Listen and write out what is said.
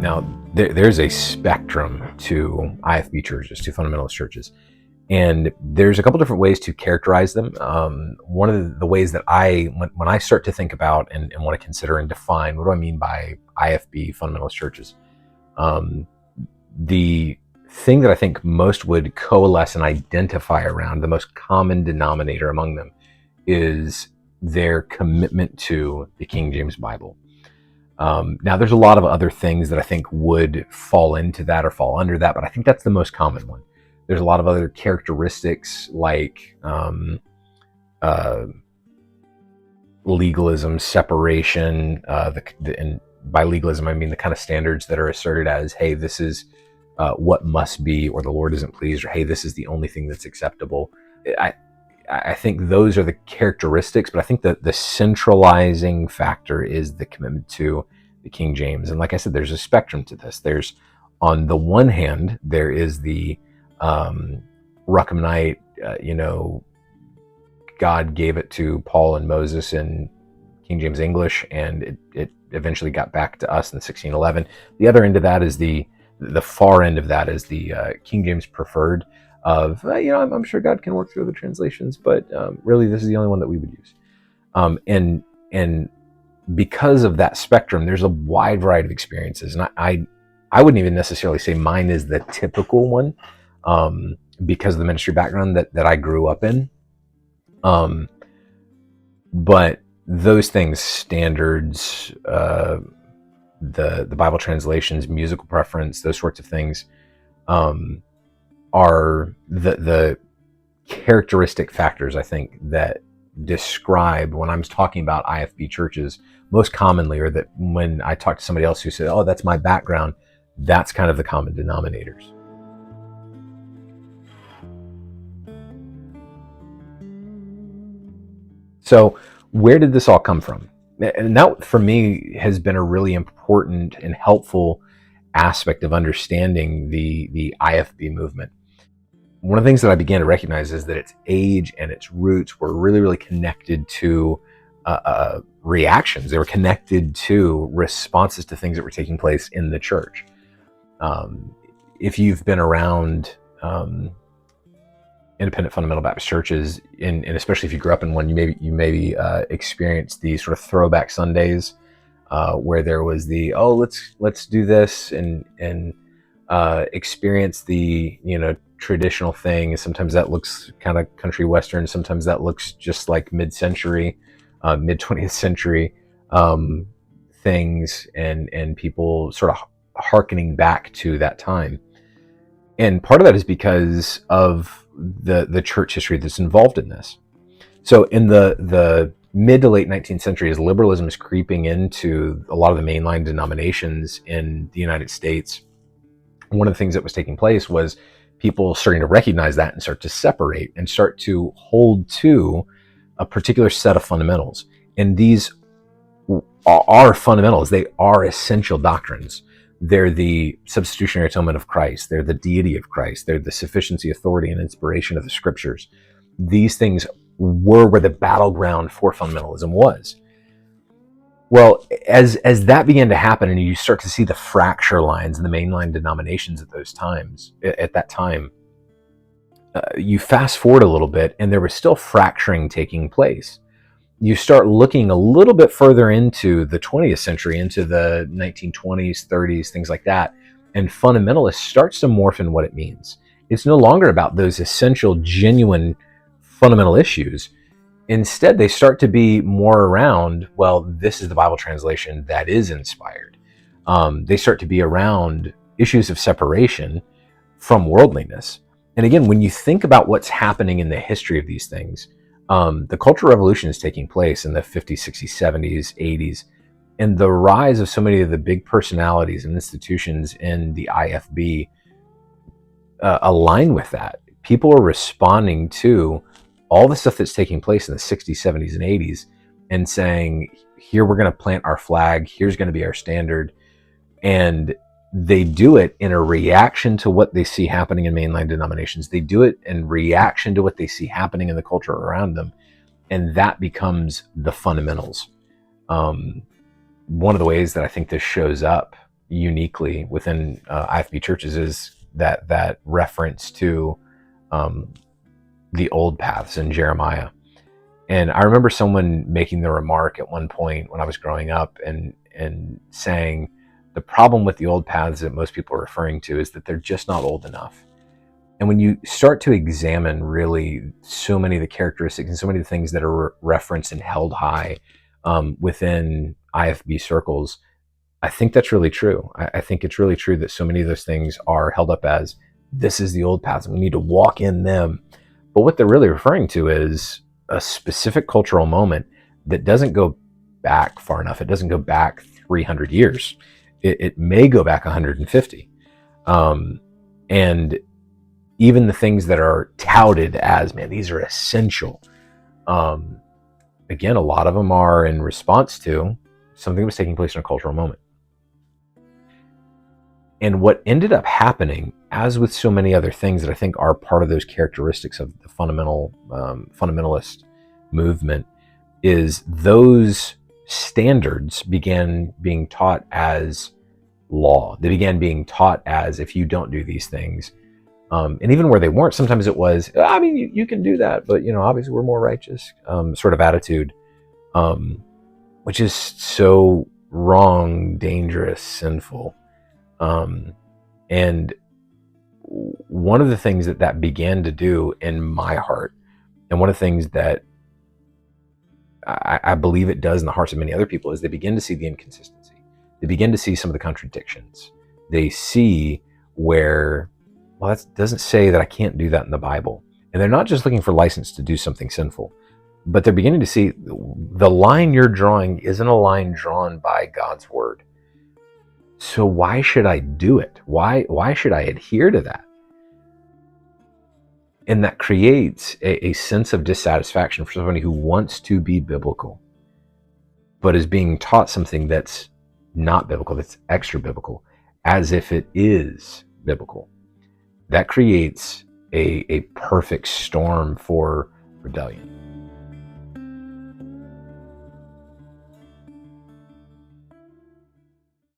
Now, there's a spectrum to IFB churches, to fundamentalist churches. And there's a couple different ways to characterize them. One of the ways that when I start to think about and want to consider and define, what do I mean by IFB, fundamentalist churches? The thing that I think most would coalesce and identify around, the most common denominator among them, is their commitment to the King James Bible. Now, there's a lot of other things that I think would fall into that or fall under that, but I think that's the most common one. There's a lot of other characteristics like legalism, separation, and by legalism I mean the kind of standards that are asserted as, hey, this is what must be, or the Lord isn't pleased, or hey, this is the only thing that's acceptable. I think those are the characteristics, but I think that the centralizing factor is the commitment to the King James. And like I said, there's a spectrum to this. There's, on the one hand, there is the Ruckhamite, God gave it to Paul and Moses in King James English, and it eventually got back to us in 1611. The other end of that is the far end of that is the King James preferred of, I'm sure God can work through the translations, but really this is the only one that we would use. And because of that spectrum, there's a wide variety of experiences. And I wouldn't even necessarily say mine is the typical one, because of the ministry background that I grew up in. But those things, standards, the Bible translations, musical preference, those sorts of things, are the characteristic factors, I think, that describe, when I'm talking about IFB churches, most commonly, or that when I talk to somebody else who said, oh, that's my background, that's kind of the common denominators. So where did this all come from? And that, for me, has been a really important and helpful aspect of understanding the IFB movement. One of the things that I began to recognize is that its age and its roots were really, really connected to reactions. They were connected to responses to things that were taking place in the church. If you've been around independent fundamental Baptist churches, and especially if you grew up in one, you maybe experienced these sort of throwback Sundays where there was the, oh, let's do this and experience the traditional thing. Sometimes that looks kind of country western. Sometimes that looks just like mid-century, mid 20th century things, and people sort of hearkening back to that time. And part of that is because of the church history that's involved in this. So in the mid to late 19th century, as liberalism is creeping into a lot of the mainline denominations in the United States, one of the things that was taking place was people starting to recognize that and start to separate and start to hold to a particular set of fundamentals. And these are fundamentals. They are essential doctrines. They're the substitutionary atonement of Christ. They're the deity of Christ. They're the sufficiency, authority, and inspiration of the scriptures. These things were where the battleground for fundamentalism was. Well, as that began to happen, and you start to see the fracture lines in the mainline denominations at that time, you fast forward a little bit, and there was still fracturing taking place. You start looking a little bit further into the 20th century, into the 1920s, 30s, things like that, and fundamentalist starts to morph in what it means. It's no longer about those essential, genuine, fundamental issues. Instead, they start to be more around, well, this is the Bible translation that is inspired. They start to be around issues of separation from worldliness. And again, when you think about what's happening in the history of these things, the Cultural Revolution is taking place in the 50s, 60s, 70s, 80s, and the rise of so many of the big personalities and institutions in the IFB align with that. People are responding to all the stuff that's taking place in the 60s, 70s, and 80s and saying, here, we're going to plant our flag. Here's going to be our standard. And they do it in a reaction to what they see happening in mainline denominations. They do it in reaction to what they see happening in the culture around them. and that becomes the fundamentals. One of the ways that I think this shows up uniquely within IFB churches is that reference to the old paths in Jeremiah. And I remember someone making the remark at one point when I was growing up and saying the problem with the old paths that most people are referring to is that they're just not old enough. And when you start to examine really so many of the characteristics and so many of the things that are referenced and held high within IFB circles, I think that's really true. I think it's really true that so many of those things are held up as this is the old paths and we need to walk in them. But what they're really referring to is a specific cultural moment that doesn't go back far enough. It doesn't go back 300 years. It may go back 150. And even the things that are touted as, man, these are essential. Again, a lot of them are in response to something that was taking place in a cultural moment. And what ended up happening, as with so many other things that I think are part of those characteristics of the fundamentalist movement, is those standards began being taught as law. They began being taught as, if you don't do these things, and even where they weren't, sometimes it was, I mean, you can do that, but obviously we're more righteous, sort of attitude, which is so wrong, dangerous, sinful. And one of the things that began to do in my heart, and one of the things that I believe it does in the hearts of many other people, is they begin to see the inconsistency. They begin to see some of the contradictions. They see where, well, that doesn't say that I can't do that in the Bible. And they're not just looking for license to do something sinful, but they're beginning to see the line you're drawing isn't a line drawn by God's word. So why should I do it? Why should I adhere to that? And that creates a sense of dissatisfaction for somebody who wants to be biblical, but is being taught something that's not biblical, that's extra biblical, as if it is biblical. That creates a perfect storm for rebellion.